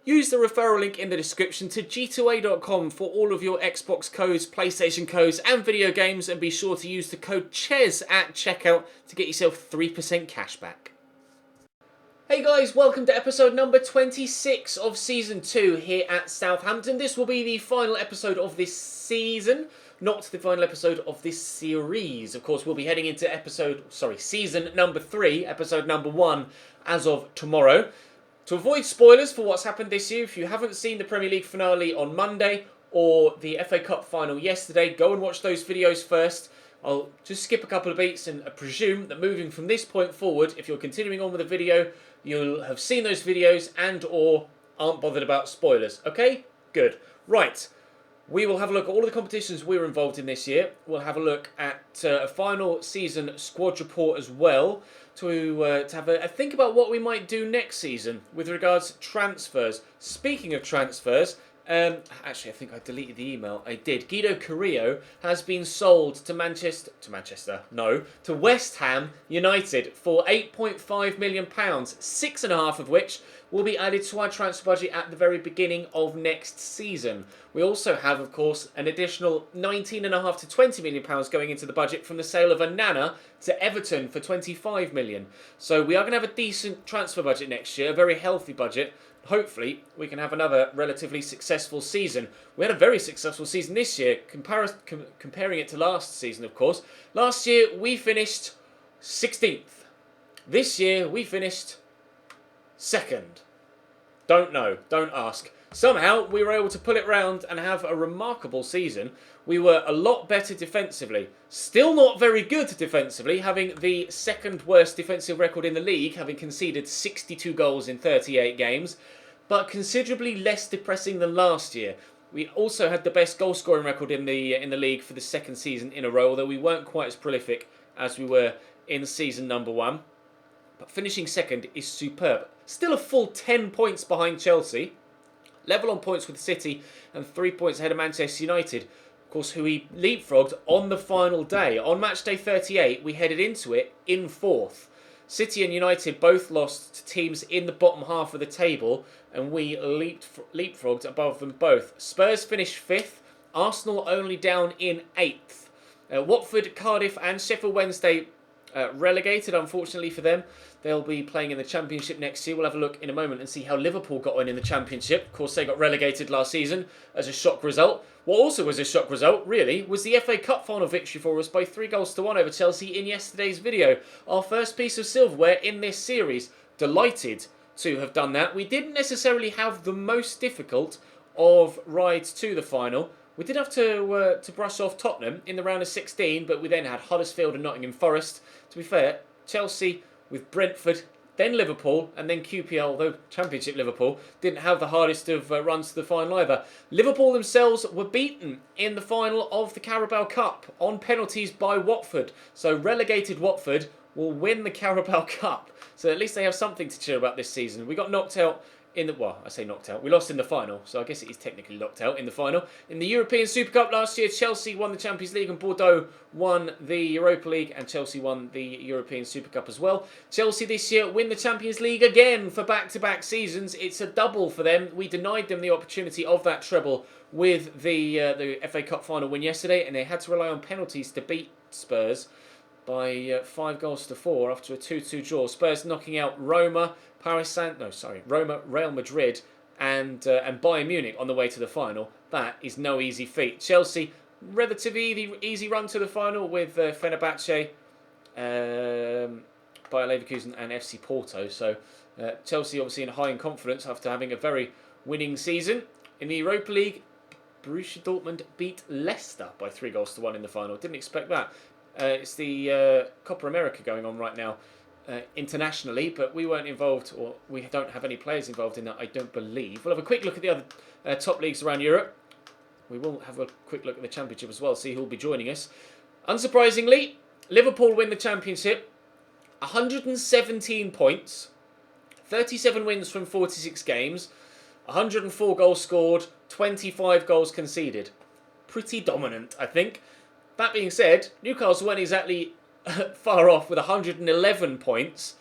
Use the referral link in the description to g2a.com for all of your Xbox codes, PlayStation codes and video games, and be sure to use the code CHES at checkout to get yourself 3% cash back. Hey guys, welcome to episode number 26 of Season 2 here at Southampton. This will be the final episode of this season, not the final episode of this series. Of course, we'll be heading into Season number 3, episode number 1 as of tomorrow. To avoid spoilers for what's happened this year, if you haven't seen the Premier League finale on Monday or the FA Cup final yesterday, go and watch those videos first. I'll just skip a couple of beats and presume that moving from this point forward, if you're continuing on with the video, you'll have seen those videos and or aren't bothered about spoilers. Okay? Good. Right. We will have a look at all of the competitions we were involved in this year. We'll have a look at a final season squad report as well to have a think about what we might do next season with regards to transfers. Speaking of transfers, actually I think I deleted the email. I did. Guido Carrillo has been sold to West Ham United for £8.5 million, 6.5 of which will be added to our transfer budget at the very beginning of next season. We also have, of course, an additional £19.5 to £20 million going into the budget from the sale of Onana to Everton for £25 million. So we are going to have a decent transfer budget next year, a very healthy budget. Hopefully, we can have another relatively successful season. We had a very successful season this year, comparing it to last season, of course. Last year, we finished 16th. This year, we finished 2nd. Don't know. Don't ask. Somehow, we were able to pull it round and have a remarkable season. We were a lot better defensively. Still not very good defensively, having the second worst defensive record in the league, having conceded 62 goals in 38 games, but considerably less depressing than last year. We also had the best goal-scoring record in the league for the second season in a row, although we weren't quite as prolific as we were in season number 1. But finishing second is superb. Still a full 10 points behind Chelsea. Level on points with City and 3 points ahead of Manchester United, of course, who he leapfrogged on the final day. On match day 38, we headed into it in 4th. City and United both lost to teams in the bottom half of the table, and we leapfrogged above them both. Spurs finished 5th, Arsenal only down in 8th. Watford, Cardiff and Sheffield Wednesday relegated, unfortunately for them. They'll be playing in the Championship next year. We'll have a look in a moment and see how Liverpool got on in the Championship. Of course, they got relegated last season as a shock result. What also was a shock result, really, was the FA Cup final victory for us by 3-1 over Chelsea in yesterday's video. Our first piece of silverware in this series. Delighted to have done that. We didn't necessarily have the most difficult of rides to the final. We did have to brush off Tottenham in the round of 16, but we then had Huddersfield and Nottingham Forest. To be fair, Chelsea with Brentford, then Liverpool, and then QPR, although Championship Liverpool didn't have the hardest of runs to the final either. Liverpool themselves were beaten in the final of the Carabao Cup on penalties by Watford. So relegated Watford will win the Carabao Cup. So at least they have something to cheer about this season. We got knocked out in the... Well, I say knocked out. We lost in the final, so I guess it is technically knocked out in the final. In the European Super Cup last year, Chelsea won the Champions League and Bordeaux won the Europa League, and Chelsea won the European Super Cup as well. Chelsea this year win the Champions League again for back-to-back seasons. It's a double for them. We denied them the opportunity of that treble with the FA Cup final win yesterday, and they had to rely on penalties to beat Spurs by 5-4 after a 2-2 draw. Spurs knocking out Roma, Real Madrid, and Bayern Munich on the way to the final. That is no easy feat. Chelsea, relatively easy run to the final with Fenerbahce, Bayer Leverkusen and FC Porto. So Chelsea obviously in high in confidence after having a very winning season. In the Europa League, Borussia Dortmund beat Leicester by 3-1 in the final. Didn't expect that. It's the Copa America going on right now internationally, but we weren't involved, or we don't have any players involved in that, I don't believe. We'll have a quick look at the other top leagues around Europe. We will have a quick look at the Championship as well, see who will be joining us. Unsurprisingly, Liverpool win the Championship, 117 points, 37 wins from 46 games, 104 goals scored, 25 goals conceded. Pretty dominant, I think. That being said, Newcastle weren't exactly far off with 111 points.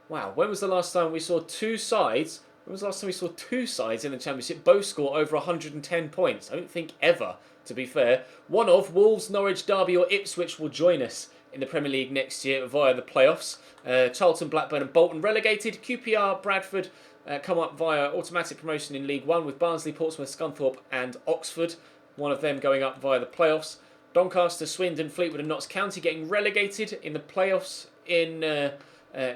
Wow, when was the last time we saw two sides When was the last time we saw two sides in the Championship both score over 110 points? I don't think ever, to be fair. One of Wolves, Norwich, Derby or Ipswich will join us in the Premier League next year via the playoffs. Charlton, Blackburn and Bolton relegated. QPR, Bradford come up via automatic promotion in League One with Barnsley, Portsmouth, Scunthorpe and Oxford. One of them going up via the playoffs. Doncaster, Swindon, Fleetwood and Notts County getting relegated in the playoffs in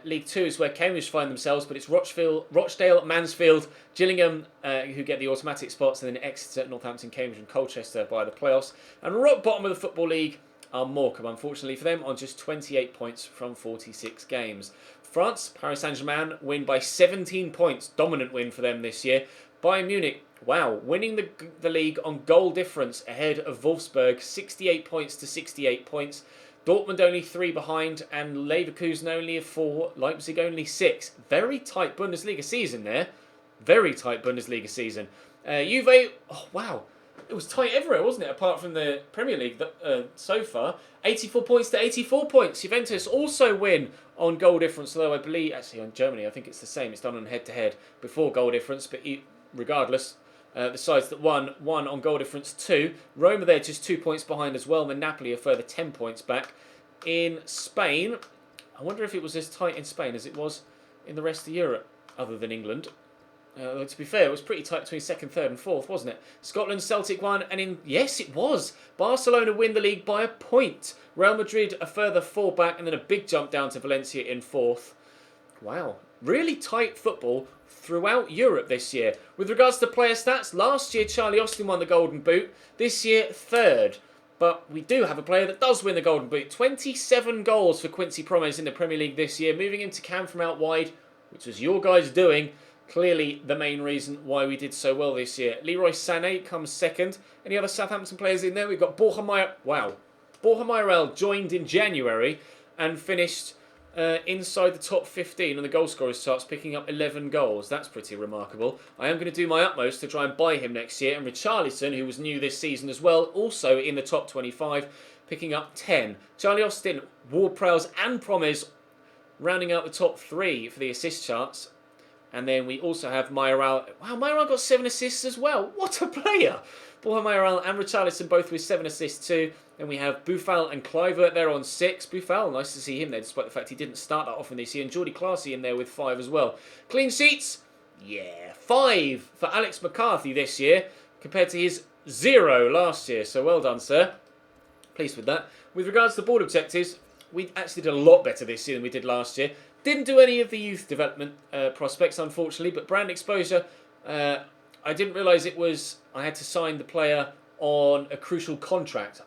League 2 is where Cambridge find themselves, but it's Rochdale, Mansfield, Gillingham who get the automatic spots, and then Exeter, Northampton, Cambridge and Colchester by the playoffs. And rock bottom of the Football League are Morecambe, unfortunately for them, on just 28 points from 46 games. France, Paris Saint-Germain win by 17 points, dominant win for them this year. Bayern Munich, wow, winning the league on goal difference ahead of Wolfsburg, 68 points to 68 points. Dortmund only 3 behind, and Leverkusen only 4, Leipzig only 6. Very tight Bundesliga season there. Very tight Bundesliga season. Juve, oh wow, it was tight everywhere, wasn't it? Apart from the Premier League so far. 84 points to 84 points. Juventus also win on goal difference, although I believe, actually on Germany, I think it's the same. It's done on head-to-head before goal difference, but regardless, the sides that won on goal difference 2. Roma there just 2 points behind as well, and then Napoli a further 10 points back. In Spain, I wonder if it was as tight in Spain as it was in the rest of Europe, other than England. To be fair, it was pretty tight between 2nd, 3rd and 4th, wasn't it? Scotland, Celtic won, and yes, it was. Barcelona win the league by a point. Real Madrid a further 4 back, and then a big jump down to Valencia in 4th. Wow, really tight football throughout Europe this year. With regards to player stats, last year Charlie Austin won the Golden Boot. This year, 3rd. But we do have a player that does win the Golden Boot. 27 goals for Quincy Promes in the Premier League this year, moving him to Cam from out wide, which was your guys doing. Clearly the main reason why we did so well this year. Leroy Sané comes 2nd. Any other Southampton players in there? We've got Borja Mayoral. Wow. Borja Mayoral joined in January and finished inside the top 15 on the goal scorers charts, picking up 11 goals. That's pretty remarkable. I am going to do my utmost to try and buy him next year. And Richarlison, who was new this season as well, also in the top 25, picking up 10. Charlie Austin, Ward-Prowse and Promes rounding out the top 3 for the assist charts. And then we also have Mayoral. Wow, Mayoral got 7 assists as well. What a player! Borja Mayoral and Richarlison both with 7 assists too. Then we have Boufal and Kluivert there on 6. Boufal, nice to see him there, despite the fact he didn't start that often this year. And Jordy Clarsey in there with 5 as well. Clean sheets? Yeah, 5 for Alex McCarthy this year, compared to his 0 last year. So well done, sir. Pleased with that. With regards to board objectives, we actually did a lot better this year than we did last year. Didn't do any of the youth development prospects, unfortunately, but brand exposure, I didn't realise it was, I had to sign the player on a crucial contract.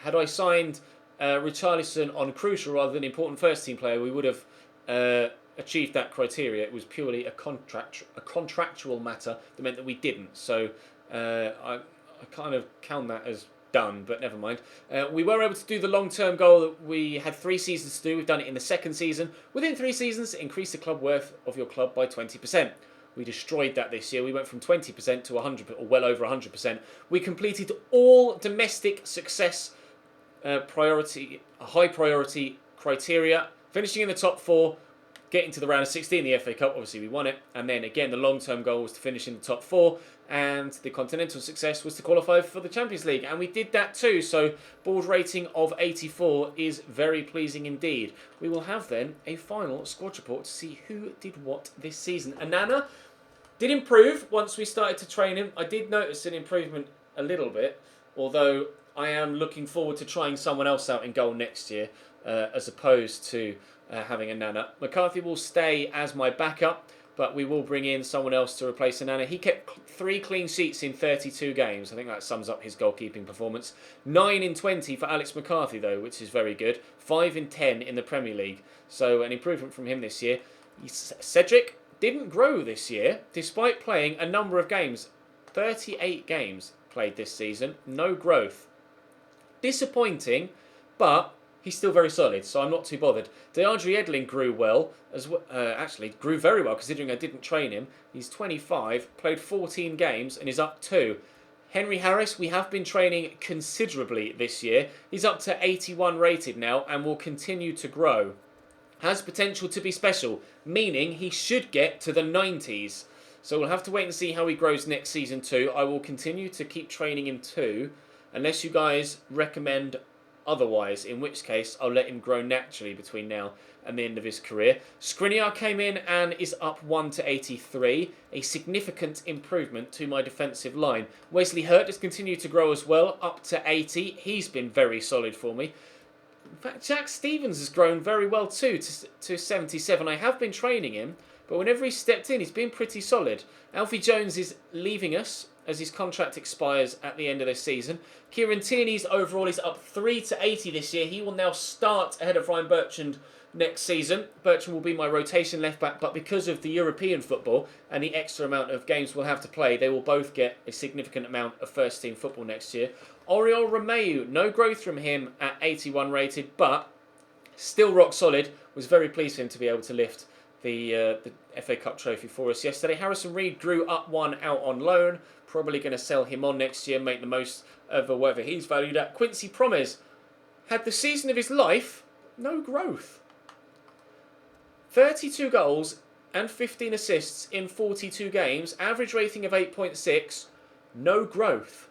Had I signed Richarlison on crucial rather than important first team player, we would have achieved that criteria. It was purely a contractual matter that meant that we didn't. So I kind of count that as done, but never mind. We were able to do the long-term goal that we had 3 seasons to do. We've done it in the 2nd season. Within 3 seasons, increase the club worth of your club by 20%. We destroyed that this year. We went from 20% to 100%, or well over 100%. We completed all domestic success high priority criteria, finishing in the top 4, getting to the round of 16 in the FA Cup. Obviously we won it, and then again the long-term goal was to finish in the top 4, and the continental success was to qualify for the Champions League, and we did that too. So board rating of 84 is very pleasing indeed. We will have then a final squad report to see who did what this season. Anana did improve once we started to train him. I did notice an improvement a little bit, although I am looking forward to trying someone else out in goal next year as opposed to having Anana. McCarthy will stay as my backup, but we will bring in someone else to replace Anana. He kept 3 clean sheets in 32 games. I think that sums up his goalkeeping performance. 9 in 20 for Alex McCarthy, though, which is very good. 5 in 10 in the Premier League. So an improvement from him this year. Cedric didn't grow this year, despite playing a number of games. 38 games played this season. No growth. Disappointing, but he's still very solid, so I'm not too bothered. DeAndre Edling grew well, actually grew very well considering I didn't train him. He's 25, played 14 games and is up 2. Henry Harris, we have been training considerably this year. He's up to 81 rated now and will continue to grow. Has potential to be special, meaning he should get to the 90s. So we'll have to wait and see how he grows next season too. I will continue to keep training him too, unless you guys recommend otherwise, in which case I'll let him grow naturally between now and the end of his career. Skriniar came in and is up 1 to 83, a significant improvement to my defensive line. Wesley Hurt has continued to grow as well, up to 80. He's been very solid for me. In fact, Jack Stevens has grown very well too, to 77. I have been training him, but whenever he's stepped in, he's been pretty solid. Alfie Jones is leaving us as his contract expires at the end of this season. Kieran Tierney's overall is up 3 to 80 this year. He will now start ahead of Ryan Bertrand next season. Bertrand will be my rotation left back, but because of the European football and the extra amount of games we'll have to play, they will both get a significant amount of first team football next year. Oriol Romeu, no growth from him at 81 rated, but still rock solid. Was very pleased for him to be able to lift the FA Cup trophy for us yesterday. Harrison Reed grew up 1 out on loan. Probably going to sell him on next year, make the most of whatever he's valued at. Quincy Promes had the season of his life, no growth. 32 goals and 15 assists in 42 games, average rating of 8.6, no growth.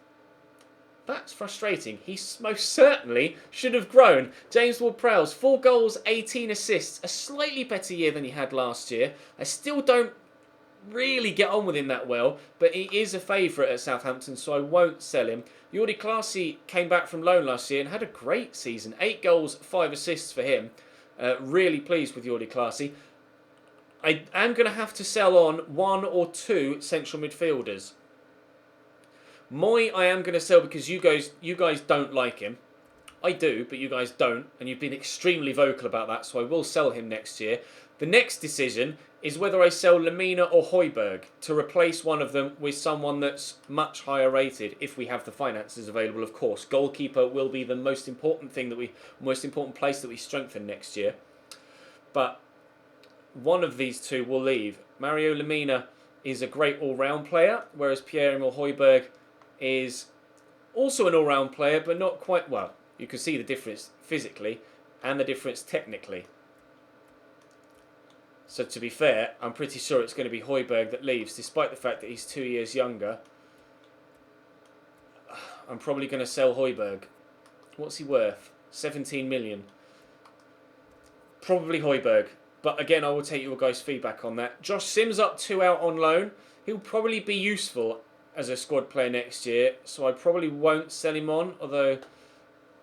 That's frustrating. He most certainly should have grown. James Ward-Prowse, 4 goals, 18 assists, a slightly better year than he had last year. I still don't really get on with him that well, but he is a favourite at Southampton, so I won't sell him. Jordi Clasie came back from loan last year and had a great season. 8 goals, 5 assists for him. Really pleased with Jordi Clasie. I am going to have to sell on 1 or 2 central midfielders. Moy I am going to sell because you guys don't like him. I do, but you guys don't, and you've been extremely vocal about that, so I will sell him next year. The next decision is whether I sell Lemina or Højbjerg to replace one of them with someone that's much higher rated, if we have the finances available, of course. Goalkeeper will be the most important place that we strengthen next year. But one of these two will leave. Mario Lemina is a great all-round player, whereas Pierre-Emile Højbjerg is also an all-round player, but not quite well. You can see the difference physically and the difference technically. So to be fair, I'm pretty sure it's going to be Højbjerg that leaves, despite the fact that he's 2 years younger. I'm probably going to sell Højbjerg. What's he worth? 17 million. Probably Højbjerg. But again, I will take your guys' feedback on that. Josh Sims up 2 out on loan. He'll probably be useful as a squad player next year, so I probably won't sell him on, although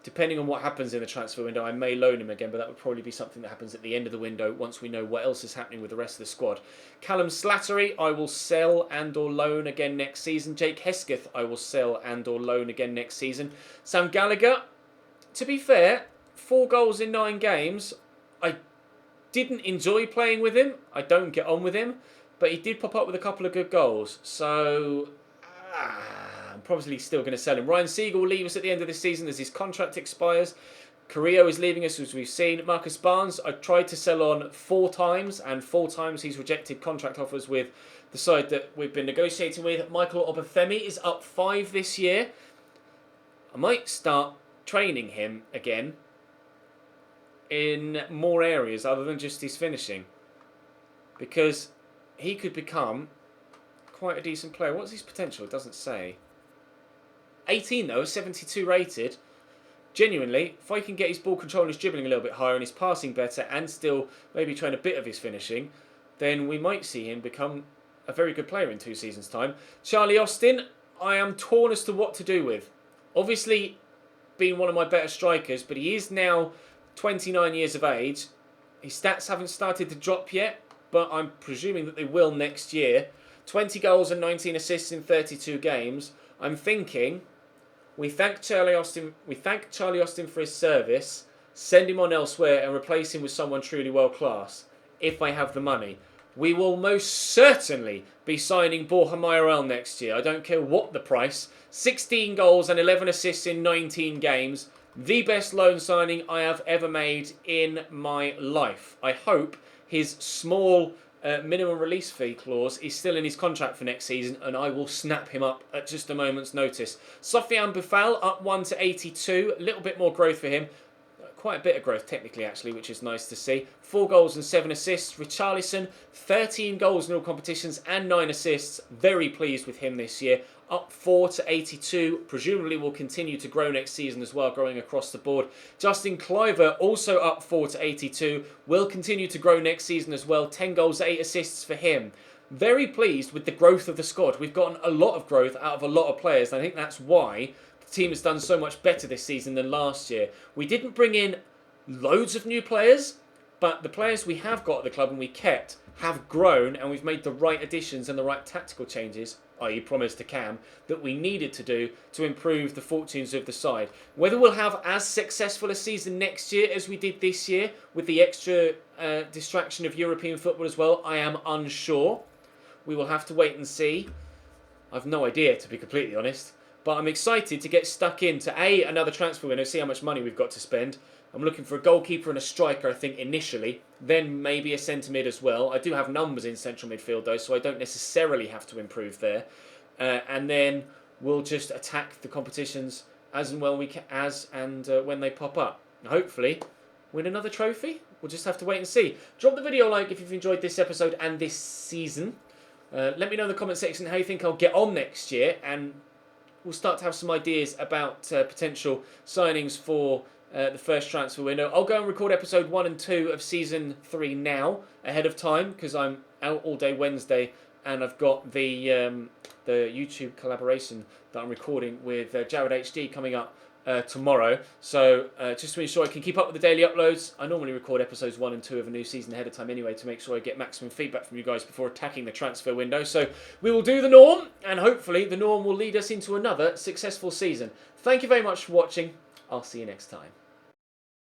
depending on what happens in the transfer window, I may loan him again, but that would probably be something that happens at the end of the window once we know what else is happening with the rest of the squad. Callum Slattery, I will sell and or loan again next season. Jake Hesketh, I will sell and or loan again next season. Sam Gallagher, to be fair, 4 goals in 9 games. I didn't enjoy playing with him. I don't get on with him, but he did pop up with a couple of good goals, so I'm probably still going to sell him. Ryan Siegel will leave us at the end of this season as his contract expires. Carrillo is leaving us, as we've seen. Marcus Barnes, I tried to sell on 4 times, and 4 times he's rejected contract offers with the side that we've been negotiating with. Michael Obafemi is up 5 this year. I might start training him again in more areas other than just his finishing, because he could become quite a decent player. What's his potential? It doesn't say. 18 though, 72 rated. Genuinely, if I can get his ball control and his dribbling a little bit higher and his passing better and still maybe train a bit of his finishing, then we might see him become a very good player in 2 seasons' time. Charlie Austin, I am torn as to what to do with. Obviously, being one of my better strikers, but he is now 29 years of age. His stats haven't started to drop yet, but I'm presuming that they will next year. 20 goals and 19 assists in 32 games. I'm thinking we thank Charlie Austin for his service, send him on elsewhere and replace him with someone truly world class if I have the money. We will most certainly be signing Borja Mayoral next year. I don't care what the price. 16 goals and 11 assists in 19 games. The best loan signing I have ever made in my life. I hope his small minimum release fee clause is still in his contract for next season, and I will snap him up at just a moment's notice. Sofiane Boufal up 1 to 82. A little bit more growth for him. quite a bit of growth technically actually, which is nice to see. 4 goals and 7 assists. Richarlison, 13 goals in all competitions and 9 assists. Very pleased with him this year. Up 4 to 82. Presumably will continue to grow next season as well, growing across the board. Justin Kluivert also up 4 to 82. Will continue to grow next season as well. 10 goals, 8 assists for him. Very pleased with the growth of the squad. We've gotten a lot of growth out of a lot of players. And I think that's why the team has done so much better this season than last year. We didn't bring in loads of new players, but the players we have got at the club and we kept have grown, and we've made the right additions and the right tactical changes, i.e. promise to Cam, that we needed to do to improve the fortunes of the side. Whether we'll have as successful a season next year as we did this year, with the extra distraction of European football as well, I am unsure. We will have to wait and see. I've no idea, to be completely honest. But I'm excited to get stuck into another transfer window, see how much money we've got to spend. I'm looking for a goalkeeper and a striker, I think, initially. Then maybe a centre mid as well. I do have numbers in central midfield, though, so I don't necessarily have to improve there. And then we'll just attack the competitions as and when when they pop up. And hopefully, win another trophy. We'll just have to wait and see. Drop the video a like if you've enjoyed this episode and this season. Let me know in the comment section how you think I'll get on next year, and we'll start to have some ideas about potential signings for the first transfer window. I'll go and record episode 1 and 2 of season 3 now, ahead of time, because I'm out all day Wednesday, and I've got the YouTube collaboration that I'm recording with Jared HD coming up tomorrow. So just to ensure I can keep up with the daily uploads, I normally record episodes 1 and 2 of a new season ahead of time anyway, to make sure I get maximum feedback from you guys before attacking the transfer window. So we will do the norm, and hopefully the norm will lead us into another successful season. Thank you very much for watching. I'll see you next time.